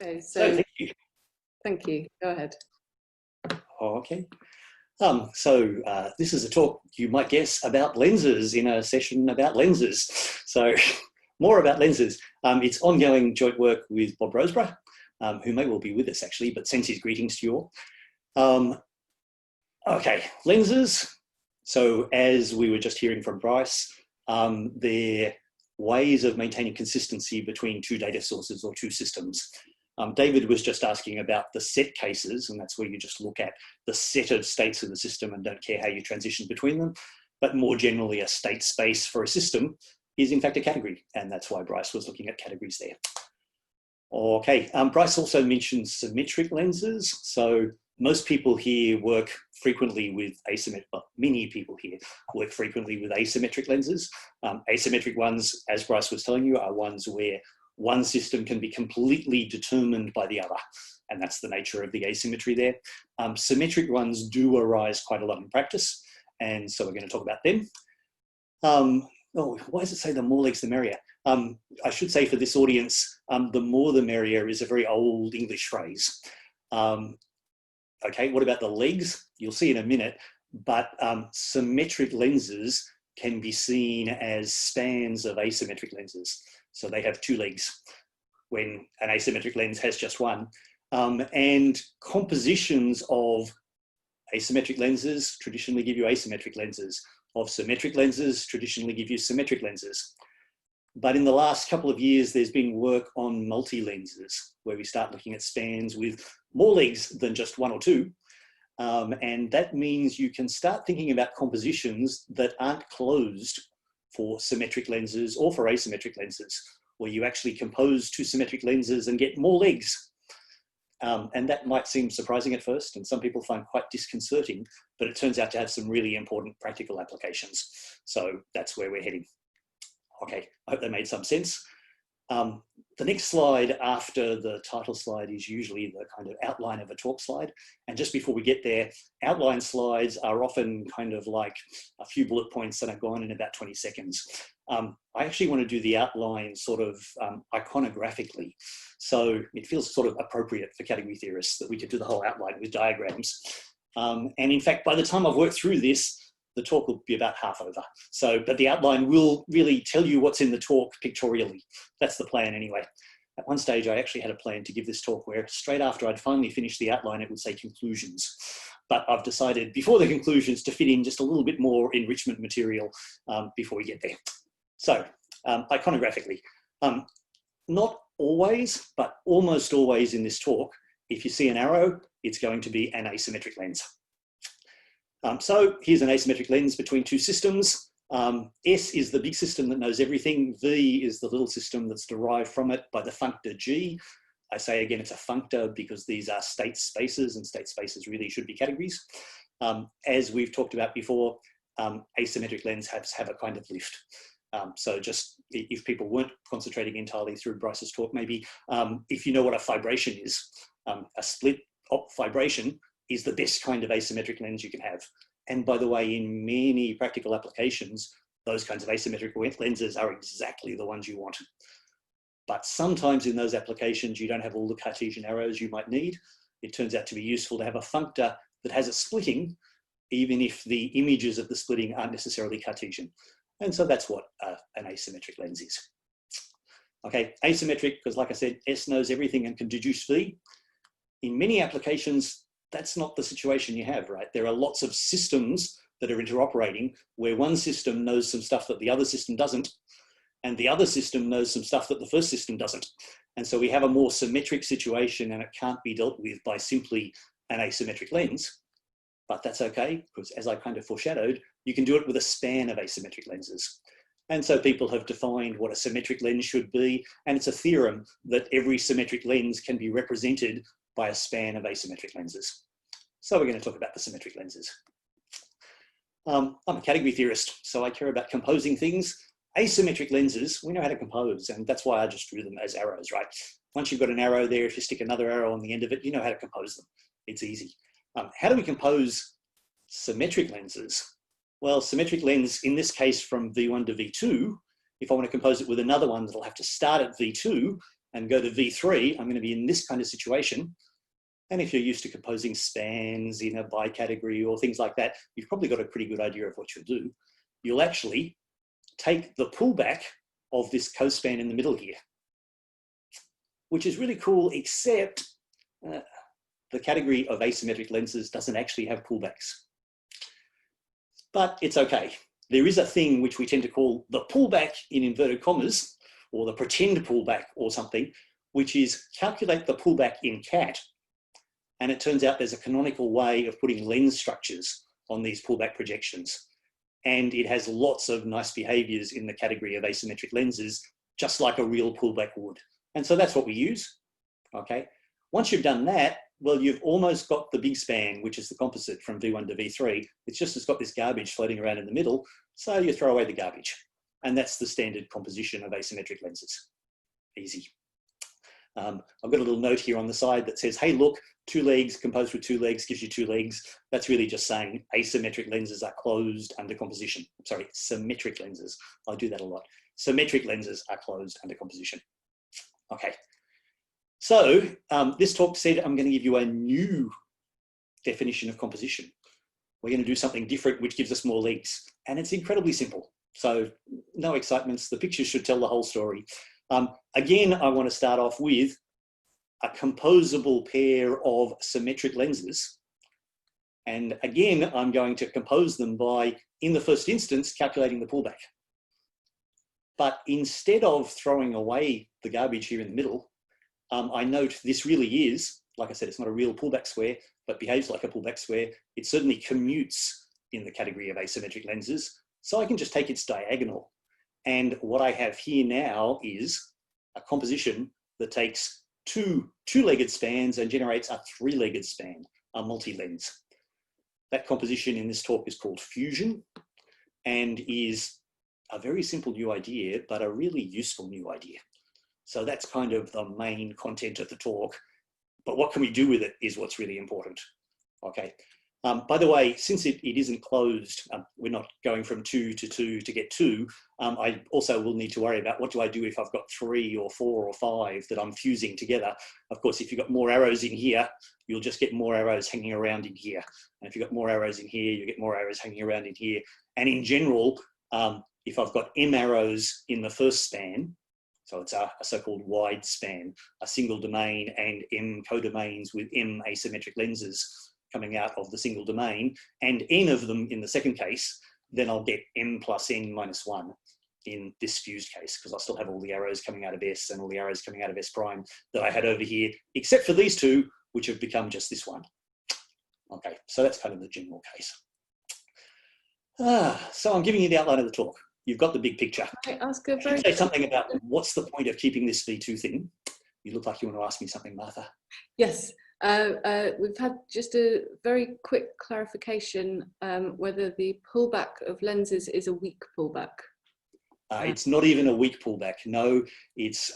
Okay, So thank you. thank you. Go ahead. Oh, okay. This is a talk, you might guess, about lenses in a session about lenses. So more about lenses. It's ongoing joint work with Bob Rosebrugh, who may well be with us actually, but sends his greetings to you all. Okay, lenses. So as we were just hearing from Bryce, they're ways of maintaining consistency between two data sources or two systems. David was just asking about the set cases, and that's where you just look at the set of states of the system and don't care how you transition between them. But more generally, a state space for a system is in fact a category, and that's why Bryce was looking at categories there. Okay, Bryce also mentioned symmetric lenses. So most people here work frequently with asymmetric, well, many people here work frequently with asymmetric lenses. Asymmetric ones, as Bryce was telling you, are ones where one system can be completely determined by the other. And that's the nature of the asymmetry there. Symmetric ones do arise quite a lot in practice. And so we're going to talk about them. Why does it say the more legs, the merrier? I should say for this audience, the more the merrier is a very old English phrase. Okay, what about the legs? You'll see in a minute, but symmetric lenses can be seen as spans of asymmetric lenses. So they have two legs when an asymmetric lens has just one. And compositions of asymmetric lenses traditionally give you asymmetric lenses. Of symmetric lenses traditionally give you symmetric lenses. But in the last couple of years, there's been work on multi-lenses, where we start looking at spans with more legs than just one or two. And that means you can start thinking about compositions that aren't closed for symmetric lenses or for asymmetric lenses, where you actually compose two symmetric lenses and get more legs. And that might seem surprising at first, and some people find quite disconcerting, but it turns out to have some really important practical applications. So that's where we're heading. Okay, I hope that made some sense. The next slide after the title slide is usually the kind of outline of a talk slide. And just before we get there, outline slides are often kind of like a few bullet points that are gone in about 20 seconds. I actually want to do the outline sort of iconographically. So it feels sort of appropriate for category theorists that we could do the whole outline with diagrams. And in fact, by the time I've worked through this, the talk will be about half over. So, but the outline will really tell you what's in the talk pictorially. That's the plan anyway. At one stage, I actually had a plan to give this talk where straight after I'd finally finished the outline, it would say conclusions. But I've decided before the conclusions to fit in just a little bit more enrichment material before we get there. So, iconographically, not always, but almost always in this talk, if you see an arrow, it's going to be an asymmetric lens. So here's an asymmetric lens between two systems. S is the big system that knows everything. V is the little system that's derived from it by the functor G. I say again, it's a functor because these are state spaces, and state spaces really should be categories. As we've talked about before, asymmetric lenses have a kind of lift. So just if people weren't concentrating entirely through Bryce's talk, maybe if you know what a fibration is, a split fibration is the best kind of asymmetric lens you can have. And by the way, in many practical applications, those kinds of asymmetric lenses are exactly the ones you want. But sometimes in those applications, you don't have all the Cartesian arrows you might need. It turns out to be useful to have a functor that has a splitting, even if the images of the splitting aren't necessarily Cartesian. And so that's what an asymmetric lens is. Okay, asymmetric, because like I said, S knows everything and can deduce V. In many applications, that's not the situation you have, right? There are lots of systems that are interoperating where one system knows some stuff that the other system doesn't, and the other system knows some stuff that the first system doesn't. And so we have a more symmetric situation, and it can't be dealt with by simply an asymmetric lens, but that's okay, because as I kind of foreshadowed, you can do it with a span of asymmetric lenses. And so people have defined what a symmetric lens should be, and it's a theorem that every symmetric lens can be represented by a span of asymmetric lenses. So we're going to talk about the symmetric lenses. I'm a category theorist, so I care about composing things. Asymmetric lenses, we know how to compose, and that's why I just drew them as arrows, right? Once you've got an arrow there, if you stick another arrow on the end of it, you know how to compose them. It's easy. How do we compose symmetric lenses? Well, symmetric lens, in this case from V1 to V2, if I want to compose it with another one that'll have to start at V2, and go to V3, I'm going to be in this kind of situation. And if you're used to composing spans in a bicategory or things like that, you've probably got a pretty good idea of what you'll do. You'll actually take the pullback of this cospan in the middle here, which is really cool, except the category of asymmetric lenses doesn't actually have pullbacks. But it's okay. There is a thing which we tend to call the pullback in inverted commas, or the pretend pullback or something, which is calculate the pullback in CAT. And it turns out there's a canonical way of putting lens structures on these pullback projections. And it has lots of nice behaviors in the category of asymmetric lenses, just like a real pullback would. And so that's what we use, okay? Once you've done that, well, you've almost got the big span, which is the composite from V1 to V3. It's got this garbage floating around in the middle, so you throw away the garbage. And that's the standard composition of asymmetric lenses. Easy. I've got a little note here on the side that says, hey, look, 2 legs composed with 2 legs gives you 2 legs. That's really just saying asymmetric lenses are closed under composition. Sorry, symmetric lenses. I do that a lot. Symmetric lenses are closed under composition. Okay. So this talk said I'm going to give you a new definition of composition. We're going to do something different, which gives us more legs. And it's incredibly simple. So no excitements. The pictures should tell the whole story. Again, I want to start off with a composable pair of symmetric lenses. And again, I'm going to compose them by, in the first instance, calculating the pullback. But instead of throwing away the garbage here in the middle, I note this really is, like I said, it's not a real pullback square, but behaves like a pullback square. It certainly commutes in the category of asymmetric lenses. So I can just take its diagonal. And what I have here now is a composition that takes two-legged spans and generates a 3-legged span, a multi-lens. That composition in this talk is called fusion and is a very simple new idea, but a really useful new idea. So that's kind of the main content of the talk. But what can we do with it is what's really important. Okay. By the way, since it isn't closed, we're not going from 2 to 2 to get 2. I also will need to worry about what do I do if I've got 3 or 4 or 5 that I'm fusing together. Of course, if you've got more arrows in here, you'll just get more arrows hanging around in here. And if you've got more arrows in here, you get more arrows hanging around in here. And in general, if I've got M arrows in the first span, so it's a so-called wide span, a single domain and M codomains with M asymmetric lenses coming out of the single domain, and N of them in the second case, then I'll get M plus N minus 1 in this fused case, because I'll still have all the arrows coming out of S and all the arrows coming out of S prime that I had over here, except for these 2, which have become just this one. Okay, so that's kind of the general case. So I'm giving you the outline of the talk. You've got the big picture. Can I ask a very say something about what's the point of keeping this V2 thing? You look like you want to ask me something, Martha. Yes. We've had just a very quick clarification whether the pullback of lenses is a weak pullback. It's not even a weak pullback. No, it's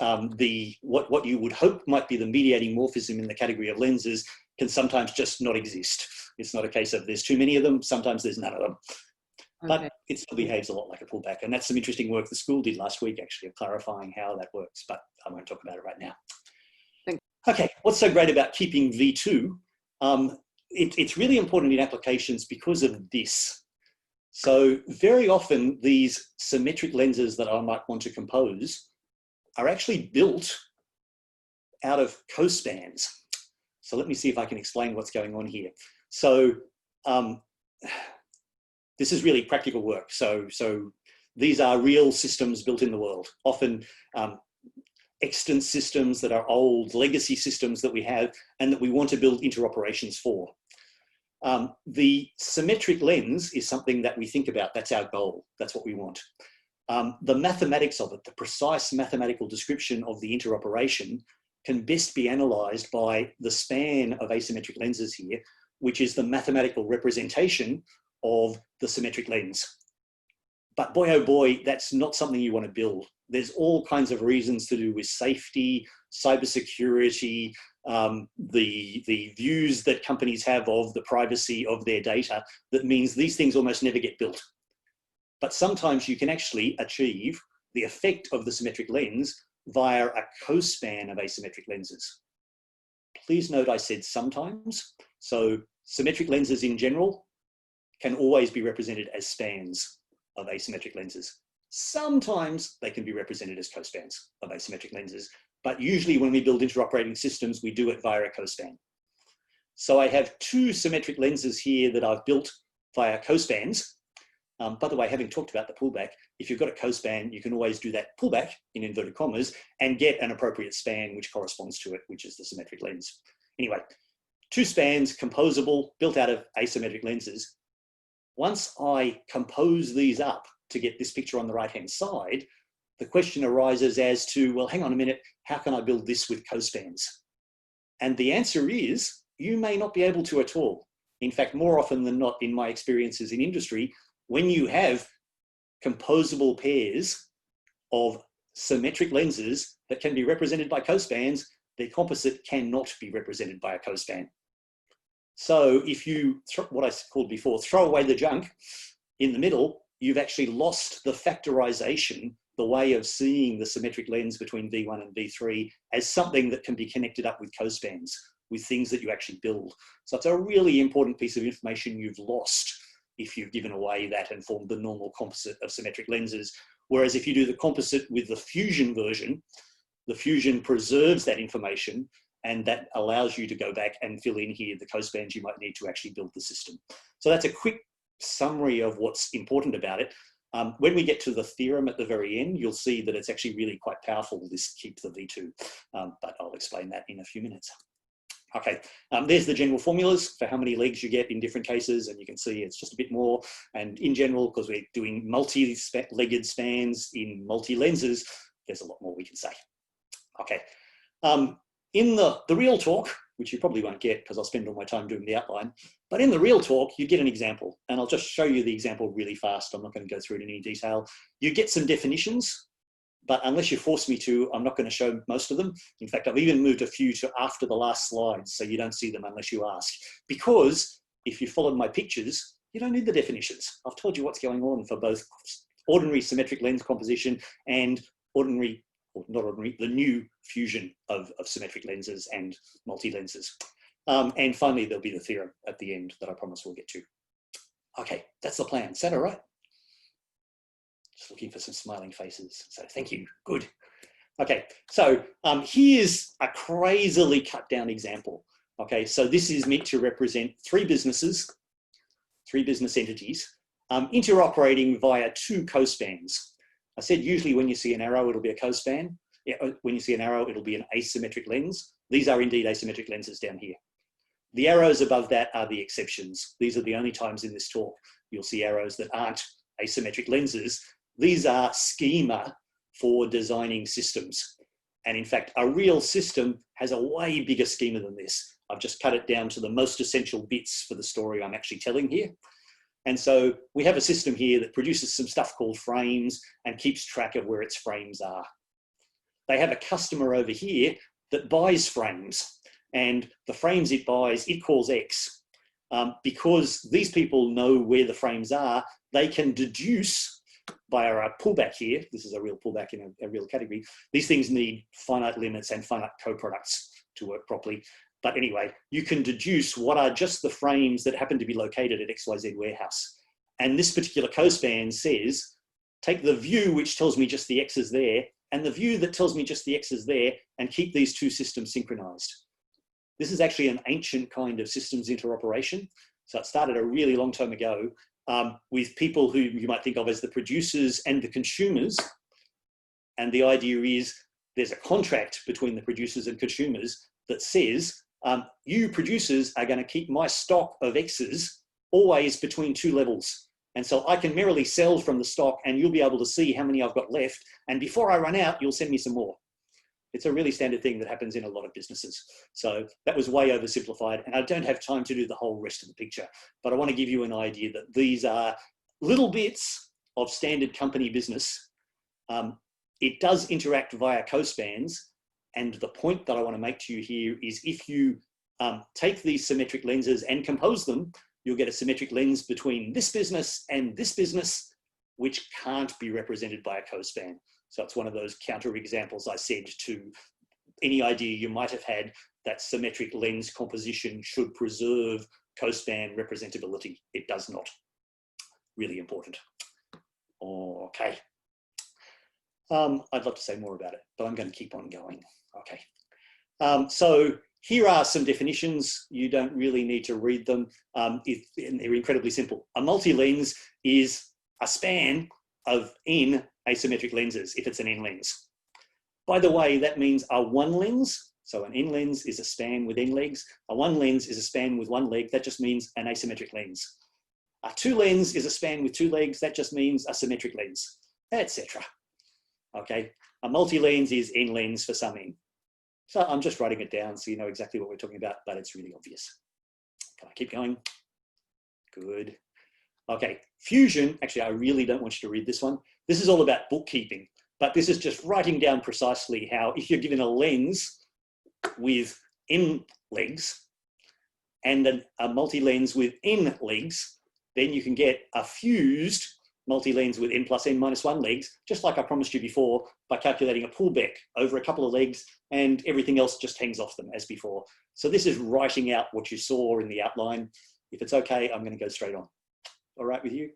what you would hope might be the mediating morphism in the category of lenses can sometimes just not exist. It's not a case of there's too many of them. Sometimes there's none of them. Okay. But it still behaves a lot like a pullback. And that's some interesting work the school did last week, actually, of clarifying how that works. But I won't talk about it right now. Okay, what's so great about keeping V2? It's really important in applications because of this. So very often these symmetric lenses that I might want to compose are actually built out of cospans. So let me see if I can explain what's going on here. So this is really practical work. So these are real systems built in the world, often extant systems that are old legacy systems that we have and that we want to build interoperations for. The symmetric lens is something that we think about. That's our goal. That's what we want. The mathematics of it, the precise mathematical description of the interoperation can best be analysed by the span of asymmetric lenses here, which is the mathematical representation of the symmetric lens. But boy, oh boy, that's not something you want to build. There's all kinds of reasons to do with safety, cybersecurity, the views that companies have of the privacy of their data that means these things almost never get built. But sometimes you can actually achieve the effect of the symmetric lens via a co-span of asymmetric lenses. Please note I said sometimes. So symmetric lenses in general can always be represented as spans of asymmetric lenses. Sometimes they can be represented as co-spans of asymmetric lenses, but usually when we build interoperating systems, we do it via a co-span. So I have two symmetric lenses here that I've built via co-spans. By the way, having talked about the pullback, if you've got a co-span, you can always do that pullback in inverted commas and get an appropriate span which corresponds to it, which is the symmetric lens. Anyway, two spans, composable, built out of asymmetric lenses. Once I compose these up to get this picture on the right-hand side, the question arises as to, well, hang on a minute, how can I build this with co-spans? And the answer is, you may not be able to at all. In fact, more often than not, in my experiences in industry, when you have composable pairs of symmetric lenses that can be represented by co-spans, the composite cannot be represented by a co-span. So if you, what I called before, throw away the junk in the middle, you've actually lost the factorization, the way of seeing the symmetric lens between V1 and V3 as something that can be connected up with co-spans, with things that you actually build. So it's a really important piece of information you've lost if you've given away that and formed the normal composite of symmetric lenses. Whereas if you do the composite with the fusion version, the fusion preserves that information, and that allows you to go back and fill in here the co-spans you might need to actually build the system. So that's a quick summary of what's important about it. When we get to the theorem at the very end, you'll see that it's actually really quite powerful, this keep the V2, but I'll explain that in a few minutes. Okay, there's the general formulas for how many legs you get in different cases, and you can see it's just a bit more. And in general, because we're doing multi-legged spans in multi-lenses, there's a lot more we can say. Okay, in the real talk, which you probably won't get because I'll spend all my time doing the outline, but in the real talk, you get an example, and I'll just show you the example really fast. I'm not going to go through it in any detail. You get some definitions, but unless you force me to, I'm not going to show most of them. In fact, I've even moved a few to after the last slides, so you don't see them unless you ask. Because if you followed my pictures, you don't need the definitions. I've told you what's going on for both ordinary symmetric lens composition and ordinary, or not ordinary, the new fusion of symmetric lenses and multi-lenses. And finally, there'll be the theorem at the end that I promise we'll get to. Okay, that's the plan. Is that all right? Just looking for some smiling faces. So thank you. Good. Okay, so here's a crazily cut down example. Okay, so this is meant to represent three business entities interoperating via two co-spans. I said usually when you see an arrow, it'll be a co-span. Yeah, when you see an arrow, it'll be an asymmetric lens. These are indeed asymmetric lenses down here. The arrows above that are the exceptions. These are the only times in this talk you'll see arrows that aren't asymmetric lenses. These are schema for designing systems. And in fact, a real system has a way bigger schema than this. I've just cut it down to the most essential bits for the story I'm actually telling here. And so we have a system here that produces some stuff called frames and keeps track of where its frames are. They have a customer over here that buys frames, and the frames it buys, it calls X. Because these people know where the frames are, they can deduce by a pullback here, this is a real pullback in a real category, these things need finite limits and finite co-products to work properly. But anyway, you can deduce what are just the frames that happen to be located at XYZ warehouse. And this particular co-span says, take the view which tells me just the X is there, and the view that tells me just the X is there, and keep these two systems synchronized. This is actually an ancient kind of systems interoperation. So it started a really long time ago with people who you might think of as the producers and the consumers. And the idea is there's a contract between the producers and consumers that says, you producers are going to keep my stock of X's always between two levels. And so I can merrily sell from the stock and you'll be able to see how many I've got left. And before I run out, you'll send me some more. It's a really standard thing that happens in a lot of businesses. So that was way oversimplified, and I don't have time to do the whole rest of the picture, but I want to give you an idea that these are little bits of standard company business. It does interact via co-spans, and the point that I want to make to you here is if you take these symmetric lenses and compose them, you'll get a symmetric lens between this business and this business, which can't be represented by a co-span. So it's one of those counter examples I said to any idea you might have had that symmetric lens composition should preserve co-span representability. It does not. Really important. Okay. I'd love to say more about it, but I'm going to keep on going. Okay. So here are some definitions. You don't really need to read them. They're incredibly simple. A multi-lens is a span of n asymmetric lenses if it's an n lens. By the way, that means a one lens. So an n lens is a span with n legs. A one lens is a span with one leg. That just means an asymmetric lens. A two lens is a span with two legs. That just means a symmetric lens, etc. Okay. A multi-lens is n lens for some n. So I'm just writing it down so you know exactly what we're talking about, but it's really obvious. Can I keep going? Good. Okay, fusion. Actually, I really don't want you to read this one. This is all about bookkeeping, but this is just writing down precisely how if you're given a lens with n legs and a multi-lens with n legs, then you can get a fused multi-lens with n plus n minus 1 legs, just like I promised you before, by calculating a pullback over a couple of legs and everything else just hangs off them as before. So this is writing out what you saw in the outline. If it's okay, I'm going to go straight on. All right with you?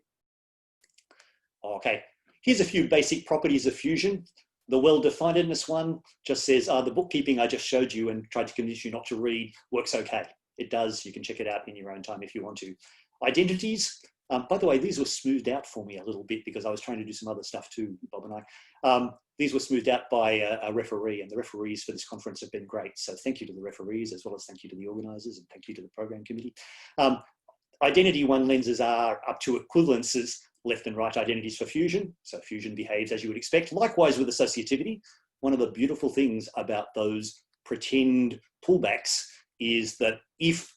Okay, here's a few basic properties of fusion. The well-definedness one just says, the bookkeeping I just showed you and tried to convince you not to read works okay. It does. You can check it out in your own time if you want to. Identities. By the way, these were smoothed out for me a little bit because I was trying to do some other stuff too, Bob and I. These were smoothed out by a referee, and the referees for this conference have been great. So thank you to the referees, as well as thank you to the organisers, and thank you to the program committee. Identity one lenses are up to equivalences, left and right identities for fusion. So fusion behaves as you would expect. Likewise with associativity. One of the beautiful things about those pretend pullbacks is that if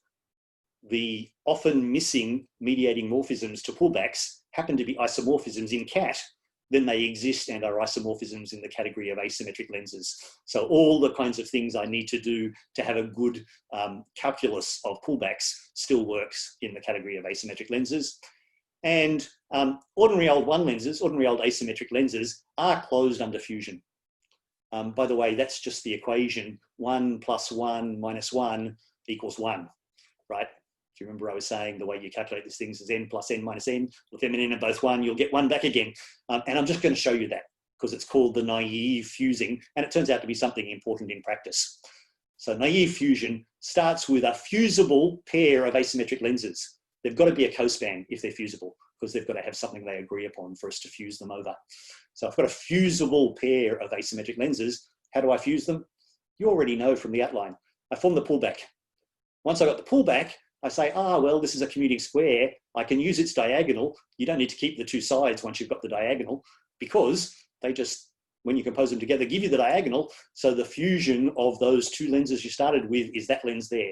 the often missing mediating morphisms to pullbacks happen to be isomorphisms in CAT, then they exist and are isomorphisms in the category of asymmetric lenses. So all the kinds of things I need to do to have a good calculus of pullbacks still works in the category of asymmetric lenses. And ordinary old one lenses, ordinary old asymmetric lenses are closed under fusion. By the way, that's just the equation 1 plus 1 minus 1 equals 1, right? Do you remember I was saying the way you calculate these things is n plus n minus n? If m and n are both 1, you'll get 1 back again. And I'm just going to show you that because it's called the naive fusing, and it turns out to be something important in practice. So naive fusion starts with a fusible pair of asymmetric lenses. They've got to be a cospan if they're fusible, because they've got to have something they agree upon for us to fuse them over. So I've got a fusible pair of asymmetric lenses. How do I fuse them? You already know from the outline. I form the pullback. Once I got the pullback, I say, well, this is a commuting square. I can use its diagonal. You don't need to keep the two sides once you've got the diagonal, because they just, when you compose them together, give you the diagonal. So the fusion of those two lenses you started with is that lens there,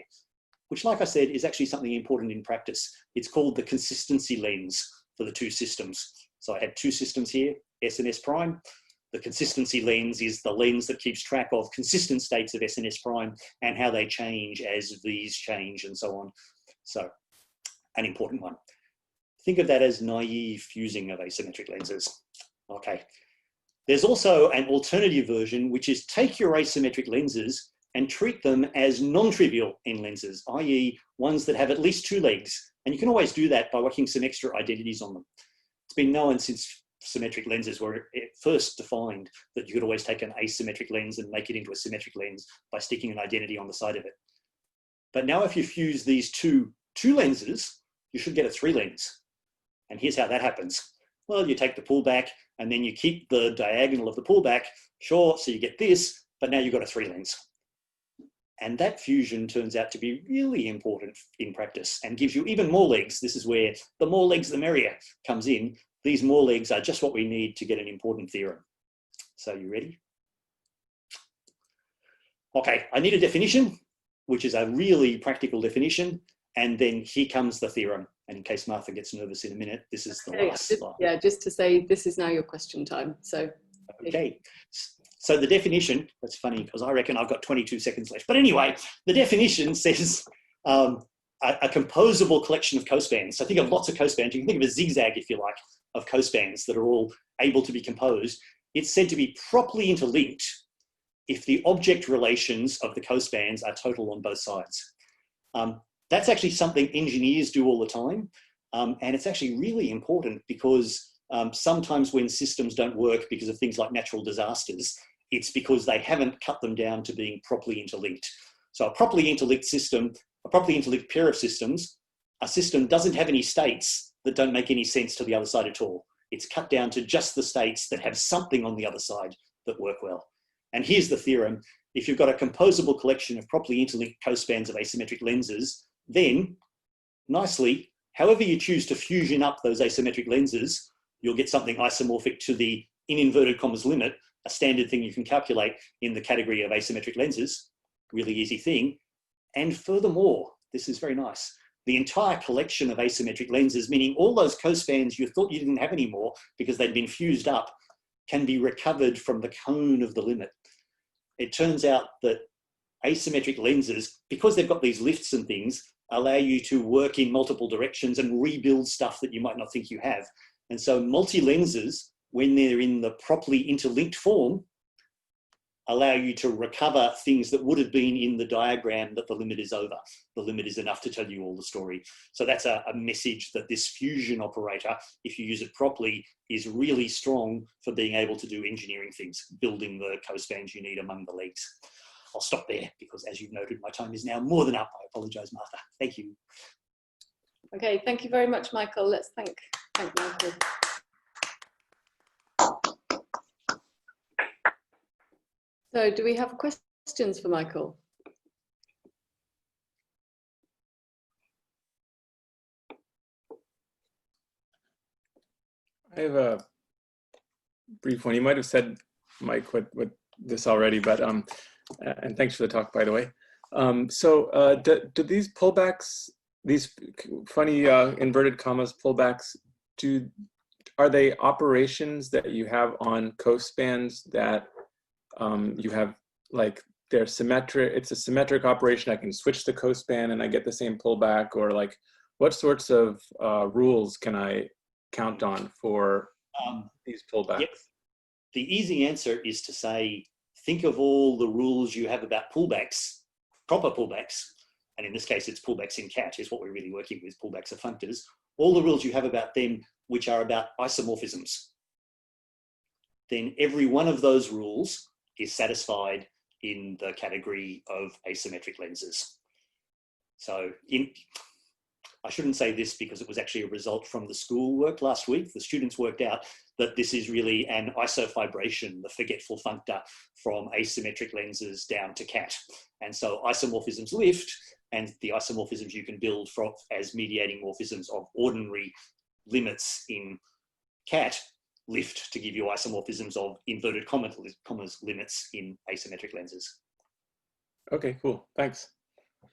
which, like I said, is actually something important in practice. It's called the consistency lens for the two systems. So I had two systems here, S and S prime. The consistency lens is the lens that keeps track of consistent states of S and S prime and how they change as V's change and so on. So an important one. Think of that as naive fusing of asymmetric lenses. Okay. There's also an alternative version, which is take your asymmetric lenses and treat them as non-trivial n lenses, i.e. ones that have at least two legs. And you can always do that by working some extra identities on them. It's been known since symmetric lenses were first defined that you could always take an asymmetric lens and make it into a symmetric lens by sticking an identity on the side of it. But now if you fuse these two lenses, you should get a 3 lens. And here's how that happens. Well, you take the pullback and then you keep the diagonal of the pullback, sure, so you get this, but now you've got a 3 lens. And that fusion turns out to be really important in practice and gives you even more legs. This is where the more legs, the merrier comes in. These more legs are just what we need to get an important theorem. So you ready? Okay, I need a definition, which is a really practical definition. And then here comes the theorem. And in case Martha gets nervous in a minute, this is the last slide. Yeah, just to say, this is now your question time. So, okay. So the definition, that's funny because I reckon I've got 22 seconds left. But anyway, the definition says a composable collection of cospans. So think of lots of cospans. You can think of a zigzag, if you like, of cospans that are all able to be composed. it's said to be properly interlinked if the object relations of the cospans are total on both sides. That's actually something engineers do all the time. And it's actually really important because sometimes when systems don't work because of things like natural disasters, it's because they haven't cut them down to being properly interlinked. So a properly interlinked system, a properly interlinked pair of systems, a system doesn't have any states that don't make any sense to the other side at all. It's cut down to just the states that have something on the other side that work well. And here's the theorem. If you've got a composable collection of properly interlinked cospans of asymmetric lenses, then nicely, however you choose to fusion up those asymmetric lenses, you'll get something isomorphic to the, in inverted commas, limit, a standard thing you can calculate in the category of asymmetric lenses. Really easy thing. And furthermore, this is very nice, the entire collection of asymmetric lenses, meaning all those cospans you thought you didn't have anymore because they'd been fused up, can be recovered from the cone of the limit. It turns out that asymmetric lenses, because they've got these lifts and things, allow you to work in multiple directions and rebuild stuff that you might not think you have. And so multi-lenses, when they're in the properly interlinked form, allow you to recover things that would have been in the diagram that the limit is over. The limit is enough to tell you all the story. So that's a message that this fusion operator, if you use it properly, is really strong for being able to do engineering things, building the cospans you need among the legs. I'll stop there because, as you've noted, my time is now more than up. I apologise, Martha. Thank you. Okay, thank you very much, Michael. Let's thank Michael. So do we have questions for Michael? I have a brief one. You might have said, Mike, what this already, but and thanks for the talk, by the way. Do these pullbacks, these funny inverted commas pullbacks, are they operations that you have on cospans that you have, like, they're symmetric? It's a symmetric operation. I can switch the cospan and I get the same pullback, or like, what sorts of rules can I count on for these pullbacks? Yep. The easy answer is to say, think of all the rules you have about pullbacks, proper pullbacks, and in this case it's pullbacks in CAT is what we're really working with, pullbacks of functors, all the rules you have about them which are about isomorphisms. Then every one of those rules is satisfied in the category of asymmetric lenses. So I shouldn't say this because it was actually a result from the school work last week. The students worked out that this is really an isofibration, the forgetful functor, from asymmetric lenses down to CAT. And so isomorphisms lift, and the isomorphisms you can build from as mediating morphisms of ordinary limits in CAT lift to give you isomorphisms of inverted commas limits in asymmetric lenses. Okay, cool, thanks.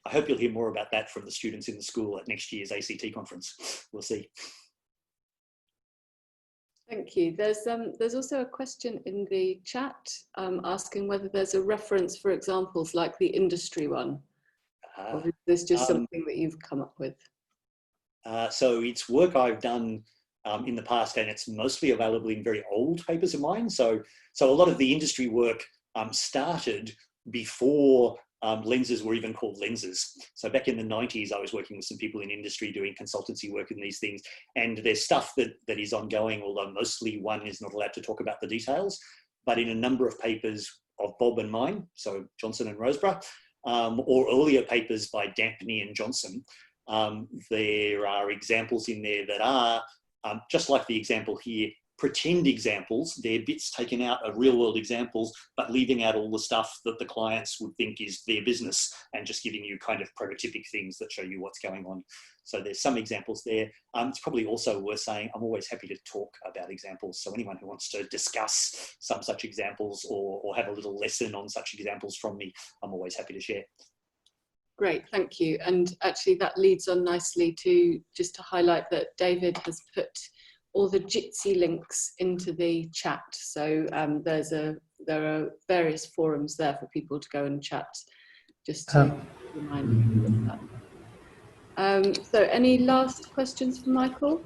I hope you'll hear more about that from the students in the school at next year's ACT conference. We'll see. Thank you. There's also a question in the chat asking whether there's a reference for examples like the industry one. Or is this just something that you've come up with? So it's work I've done in the past, and it's mostly available in very old papers of mine. So a lot of the industry work started before lenses were even called lenses. So back in the 90s, I was working with some people in industry doing consultancy work in these things. And there's stuff that is ongoing, although mostly one is not allowed to talk about the details. But in a number of papers of Bob and mine, so Johnson and Rosebrugh, or earlier papers by Dampney and Johnson, there are examples in there that are, just like the example here, pretend examples. They're bits taken out of real world examples, but leaving out all the stuff that the clients would think is their business and just giving you kind of prototypic things that show you what's going on. So there's some examples there. It's probably also worth saying, I'm always happy to talk about examples. So anyone who wants to discuss some such examples or have a little lesson on such examples from me, I'm always happy to share. Great, thank you. And actually that leads on nicely to just to highlight that David has put all the Jitsi links into the chat. So there are various forums there for people to go and chat, just to remind people of that. So any last questions for Michael?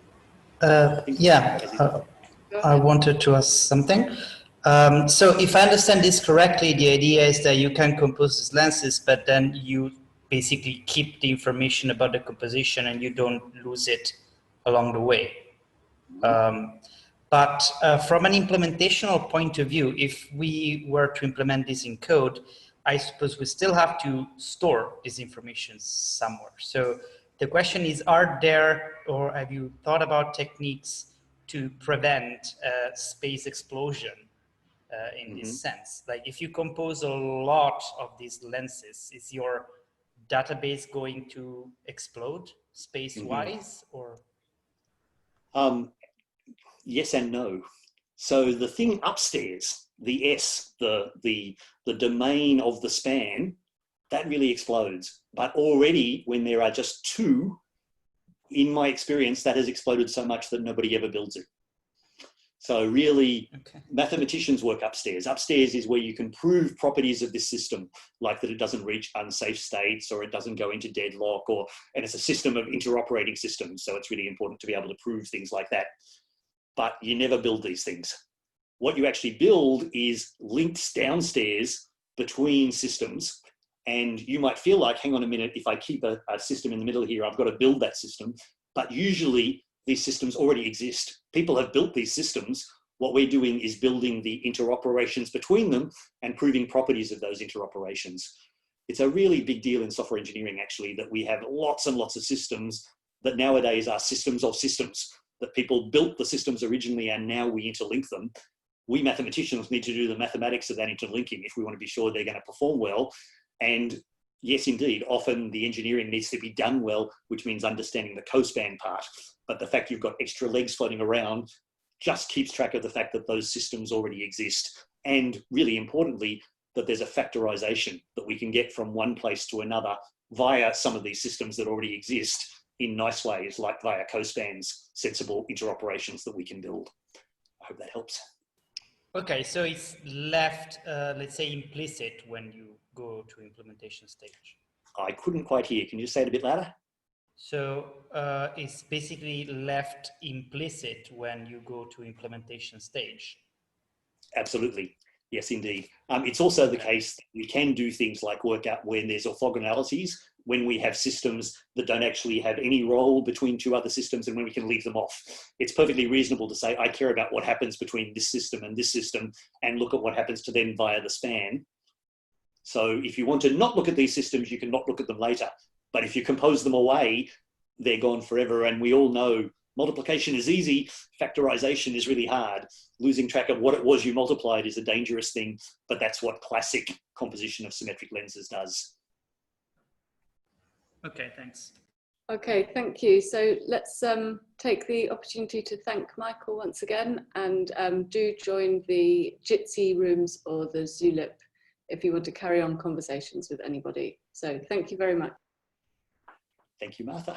Yeah, I wanted to ask something. So if I understand this correctly, the idea is that you can compose these lenses, but then you basically keep the information about the composition and you don't lose it along the way. But from an implementational point of view, if we were to implement this in code, I suppose we still have to store this information somewhere. So the question is, are there, or have you thought about techniques to prevent space explosion in this sense? Like if you compose a lot of these lenses, is your database going to explode space-wise, or? Yes and no. So the thing upstairs, the S, the domain of the span, that really explodes. But already when there are just two, in my experience, that has exploded so much that nobody ever builds it. So really, mathematicians work upstairs. Upstairs is where you can prove properties of this system, like that it doesn't reach unsafe states or it doesn't go into deadlock, and it's a system of interoperating systems. So it's really important to be able to prove things like that. But you never build these things. What you actually build is links downstairs between systems. And you might feel like, hang on a minute, if I keep a system in the middle here, I've got to build that system. But usually these systems already exist. People have built these systems. What we're doing is building the interoperations between them and proving properties of those interoperations. It's a really big deal in software engineering, actually, that we have lots and lots of systems that nowadays are systems of systems, that people built the systems originally and now we interlink them. We mathematicians need to do the mathematics of that interlinking if we want to be sure they're going to perform well. And yes, indeed, often the engineering needs to be done well, which means understanding the co-span part. But the fact you've got extra legs floating around just keeps track of the fact that those systems already exist. And really importantly, that there's a factorization that we can get from one place to another via some of these systems that already exist in nice ways, like via co-spans, sensible interoperations that we can build. I hope that helps. Okay, so it's left, let's say, implicit when you go to implementation stage. I couldn't quite hear. Can you say it a bit louder? So it's basically left implicit when you go to implementation stage. Absolutely. Yes, indeed. It's also the case that we can do things like work out when there's orthogonalities, when we have systems that don't actually have any role between two other systems and when we can leave them off. It's perfectly reasonable to say, I care about what happens between this system and this system and look at what happens to them via the span. So if you want to not look at these systems, you can not look at them later. But if you compose them away, they're gone forever. And we all know multiplication is easy, factorization is really hard. Losing track of what it was you multiplied is a dangerous thing, but that's what classic composition of symmetric lenses does. Okay, thanks. Okay, thank you. So let's take the opportunity to thank Michael once again, and do join the Jitsi rooms or the Zulip if you want to carry on conversations with anybody. So thank you very much. Thank you, Martha.